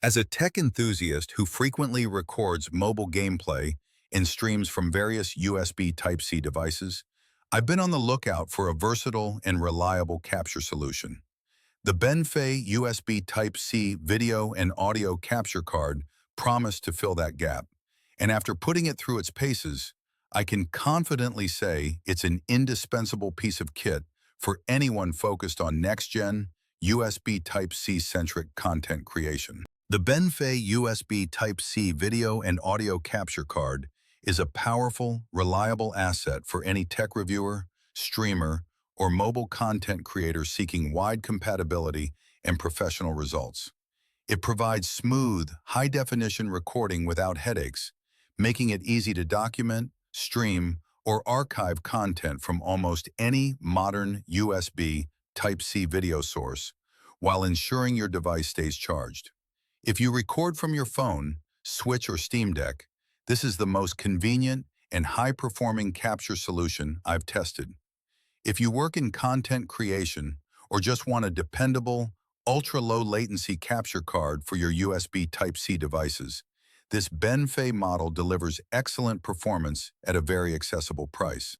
As a tech enthusiast who frequently records mobile gameplay and streams from various USB Type-C devices, I've been on the lookout for a versatile and reliable capture solution. The BENFEI USB Type-C video and audio capture card promised to fill that gap, and after putting it through its paces, I can confidently say it's an indispensable piece of kit for anyone focused on next-gen, USB Type-C-centric content creation. The BENFEI USB Type-C video and audio capture card is a powerful, reliable asset for any tech reviewer, streamer, or mobile content creator seeking wide compatibility and professional results. It provides smooth, high-definition recording without headaches, making it easy to document, stream, or archive content from almost any modern USB Type-C video source, while ensuring your device stays charged. If you record from your phone, Switch, or Steam Deck, this is the most convenient and high-performing capture solution I've tested. If you work in content creation or just want a dependable, ultra-low latency capture card for your USB Type-C devices, this BENFEI model delivers excellent performance at a very accessible price.